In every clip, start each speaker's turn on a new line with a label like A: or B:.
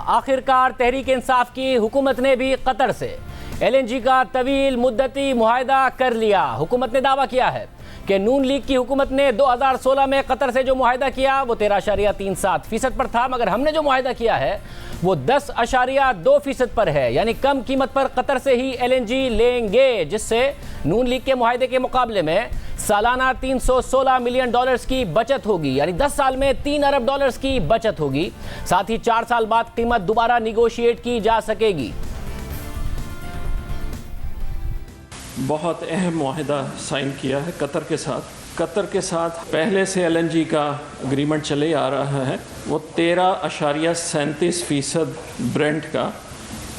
A: आखिरकार तहरीक इंसाफ की हुकूमत ने भी कतर से LNG का तवील मुद्दती मुआहदा कर लिया। हुकूमत ने दावा किया है कि नून लीग की हुकूमत ने 2016 में कतर से जो मुआहदा किया वो 13.37% पर था, मगर हमने जो मुआहदा किया है वो 10.2% पर है, यानी कम कीमत पर कतर से ही LNG लेंगे, जिससे नून लीग के मुआहदे के मुकाबले में सालाना $316 मिलियन की बचत होगी, यानी 10 साल में $3 अरब की बचत होगी। साथ ही 4 साल बाद कीमत दोबारा निगोशिएट की जा सकेगी।
B: बहुत अहम मुआहदा साइन किया है कतर के साथ। कतर के साथ पहले से LNG का एग्रीमेंट चले आ रहा है, वो 13.37% ब्रेंट का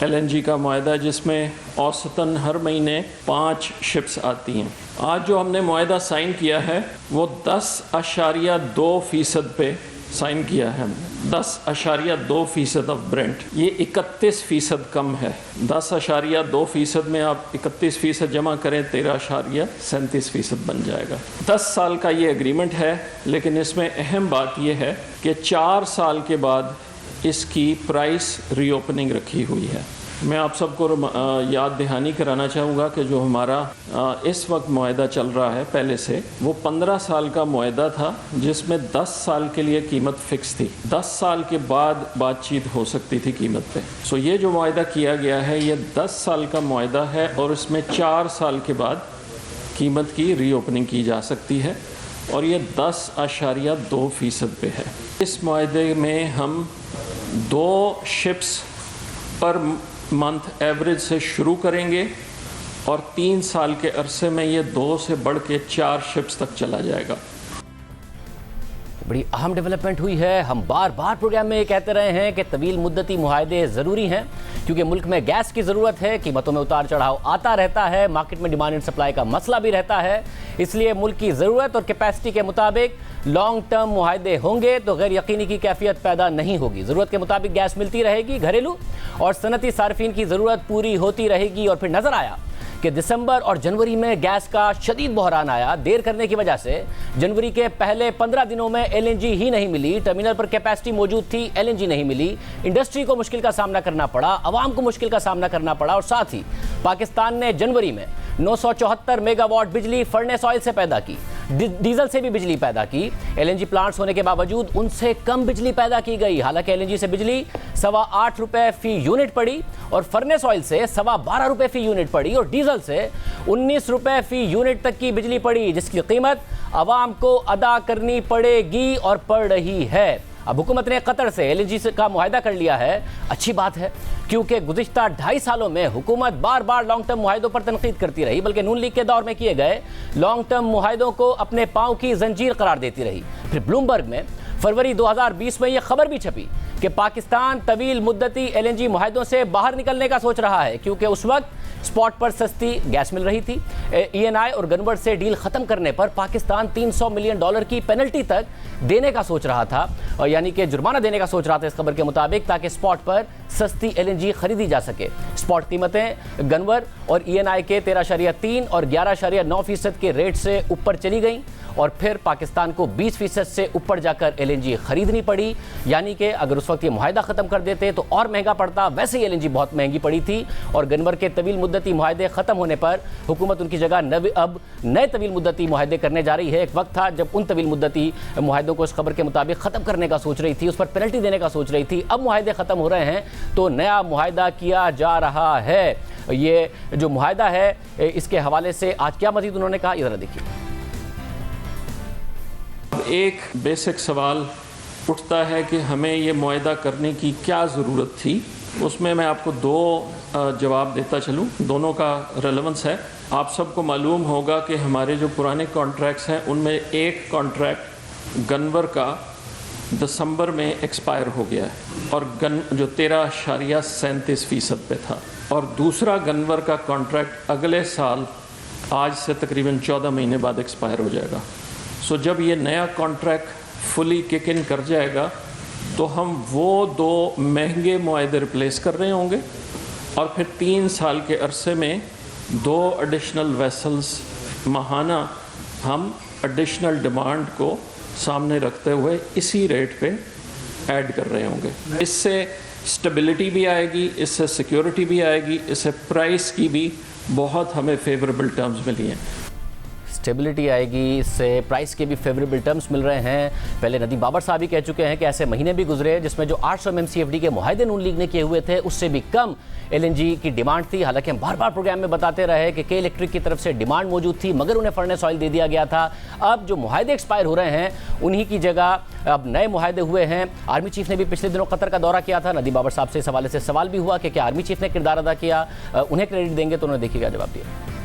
B: LNG का मुआहदा, जिसमें औसतन हर महीने 5 शिप्स आती हैं। आज जो हमने मुआहदा साइन किया है वो 10.2% पे साइन किया है हमने। 10.2% ऑफ ब्रेंट, ये 31% कम है। 10.2% में आप 31% जमा करें 13.37% बन जाएगा। 10 साल का ये एग्रीमेंट है, लेकिन इसमें अहम बात ये है कि 4 साल के बाद इसकी प्राइस रीओपनिंग रखी हुई है। मैं आप सबको याद दहानी कराना चाहूँगा कि जो हमारा इस वक्त मुआहदा चल रहा है पहले से, वो 15 साल का मुआहदा था, जिसमें 10 साल के लिए कीमत फ़िक्स थी। 10 साल के बाद बातचीत हो सकती थी कीमत पे। सो ये जो मुआहदा किया गया है ये 10 साल का मुआहदा है और इसमें 4 साल के बाद कीमत की रीओपनिंग की जा सकती है और ये 10.2% पे है। इस मुआहदे में हम 2 शिप्स पर मंथ एवरेज से शुरू करेंगे और 3 साल के अरसे में ये 2 से बढ़ के 4 शिप्स तक चला जाएगा।
A: बड़ी अहम डेवलपमेंट हुई है। हम बार बार प्रोग्राम में ये कहते रहे हैं कि तवील मुद्दती मुआहदे ज़रूरी हैं, क्योंकि मुल्क में गैस की ज़रूरत है, कीमतों में उतार चढ़ाव आता रहता है, मार्केट में डिमांड एंड सप्लाई का मसला भी रहता है। इसलिए मुल्क की ज़रूरत और कैपेसिटी के मुताबिक लॉन्ग टर्म मुआहदे होंगे तो गैर यकीनी की कैफियत पैदा नहीं होगी। ज़रूरत के मुताबिक गैस मिलती रहेगी, घरेलू और सनती सार्फिन की ज़रूरत पूरी होती रहेगी। और फिर नज़र आया कि दिसंबर और जनवरी में गैस का शदीद बहरान आया। देर करने की वजह से जनवरी के पहले 15 दिनों में LNG ही नहीं मिली, टर्मिनल पर कैपेसिटी मौजूद थी, LNG नहीं मिली, इंडस्ट्री को मुश्किल का सामना करना पड़ा, आवाम को मुश्किल का सामना करना पड़ा। और साथ ही पाकिस्तान ने जनवरी में 974 मेगावाट बिजली फर्नेस ऑयल से पैदा की, डीजल से भी बिजली पैदा की। LNG प्लांट्स होने के बावजूद उनसे कम बिजली पैदा की गई। हालांकि LNG से बिजली ₹8.25 फी यूनिट पड़ी और फर्नेस ऑयल से ₹12.25 फी यूनिट पड़ी और डीजल से ₹19 फी यूनिट तक की बिजली पड़ी, जिसकी कीमत आवाम को अदा करनी पड़ेगी और पड़ रही है। अब हुकूमत ने कतर से LNG का मुआहदा कर लिया है, अच्छी बात है, क्योंकि गुज़िश्ता 2.5 सालों में हुकूमत बार बार लॉन्ग टर्म मुआहदों पर तनकीद करती रही, बल्कि नून लीग के दौर में किए गए लॉन्ग टर्म मुआहदों को अपने पाँव की जंजीर करार देती रही। फिर ब्लूमबर्ग में फरवरी 2020 में यह खबर भी छपी कि पाकिस्तान तवील मुद्दती LNG मुआहदों से बाहर निकलने का सोच रहा है, क्योंकि उस वक्त स्पॉट पर सस्ती गैस मिल रही थी। ENI और गनवर से डील खत्म करने पर पाकिस्तान $300 मिलियन की पेनल्टी तक देने का सोच रहा था, और यानी कि जुर्माना देने का सोच रहा था इस खबर के मुताबिक, ताकि स्पॉट पर सस्ती LNG खरीदी जा सके। स्पॉट कीमतें गनवर और ENI के 13.3 और 11.9% के रेट से ऊपर चली गई और फिर पाकिस्तान को 20% से ऊपर जाकर LNG खरीदनी पड़ी। यानी कि अगर उस वक्त ये मुआहदा ख़त्म कर देते तो और महंगा पड़ता। वैसे ही LNG बहुत महंगी पड़ी थी और गनवर के तवील मुद्दती मुआहदे ख़त्म होने पर हुकूमत उनकी जगह अब नए तवील मुद्दती मुआहदे करने जा रही है। एक वक्त था जब उन तवील मुद्दती मुआहदों को इस खबर के मुताबिक ख़त्म करने का सोच रही थी, उस पर पेनल्टी देने का सोच रही थी। अब मुआहदे ख़त्म हो रहे हैं तो नया मुआहदा किया जा रहा है। ये जो मुआहदा है इसके हवाले से आज क्या मज़ीद उन्होंने कहा, ये ज़रा देखिए।
B: एक बेसिक सवाल उठता है कि हमें ये मुआहदा करने की क्या ज़रूरत थी। उसमें मैं आपको 2 जवाब देता चलूँ, दोनों का रेलेवेंस है। आप सबको मालूम होगा कि हमारे जो पुराने कॉन्ट्रैक्ट्स हैं उनमें एक कॉन्ट्रैक्ट गनवर का दिसंबर में एक्सपायर हो गया है और जो 13.37% पे था, और दूसरा गनवर का कॉन्ट्रैक्ट अगले साल आज से तकरीबन 14 महीने बाद एक्सपायर हो जाएगा। सो जब ये नया कॉन्ट्रैक्ट फुली किक इन कर जाएगा तो हम वो 2 महंगे मुआहदे रिप्लेस कर रहे होंगे और फिर 3 साल के अरसे में 2 एडिशनल वेसल्स माहाना हम एडिशनल डिमांड को सामने रखते हुए इसी रेट पे ऐड कर रहे होंगे। इससे स्टेबिलिटी भी आएगी, इससे सिक्योरिटी भी आएगी, इससे प्राइस की भी बहुत हमें फेवरेबल टर्म्स मिली हैं।
A: स्टेबिलिटी आएगी, इससे प्राइस के भी फेवरेबल टर्म्स मिल रहे हैं। पहले नदीम बाबर साहब भी कह चुके हैं कि ऐसे महीने भी गुजरे जिसमें जो 800 MMCFD के मुआहदे नून लीग ने किए हुए थे उससे भी कम LNG की डिमांड थी। हालांकि हम बार बार प्रोग्राम में बताते रहे कि के इलेक्ट्रिक की तरफ से डिमांड मौजूद थी मगर उन्हें फर्नेस ऑयल दे दिया गया था। अब जो मुआहदे एक्सपायर हो रहे हैं उन्हीं की जगह अब नए मुआहदे हुए हैं। आर्मी चीफ ने भी पिछले दिनों कतर का दौरा किया था। नदीम बाबर साहब से इस हवाले से सवाल भी हुआ कि क्या आर्मी चीफ ने किरदार अदा किया, उन्हें क्रेडिट देंगे, तो उन्होंने देखिएगा जवाब दिया।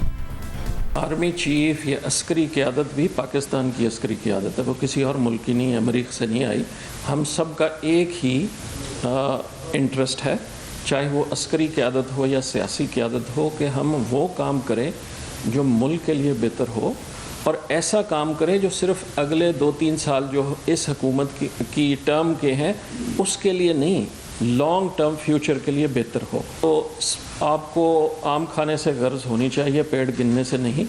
B: आर्मी चीफ या अस्करी क़यादत भी पाकिस्तान की अस्करी क़यादत है, वो किसी और मुल्क की नहीं है, मरीख से नहीं आई। हम सब का एक ही इंटरेस्ट है, चाहे वो अस्करी क़यादत हो या सियासी क़यादत हो, कि हम वो काम करें जो मुल्क के लिए बेहतर हो और ऐसा काम करें जो सिर्फ अगले 2-3 साल जो इस हुकूमत की टर्म के हैं उसके लिए नहीं, लॉन्ग टर्म फ्यूचर के लिए बेहतर हो। तो आपको आम खाने से गर्ज होनी चाहिए, पेड़ गिनने से नहीं।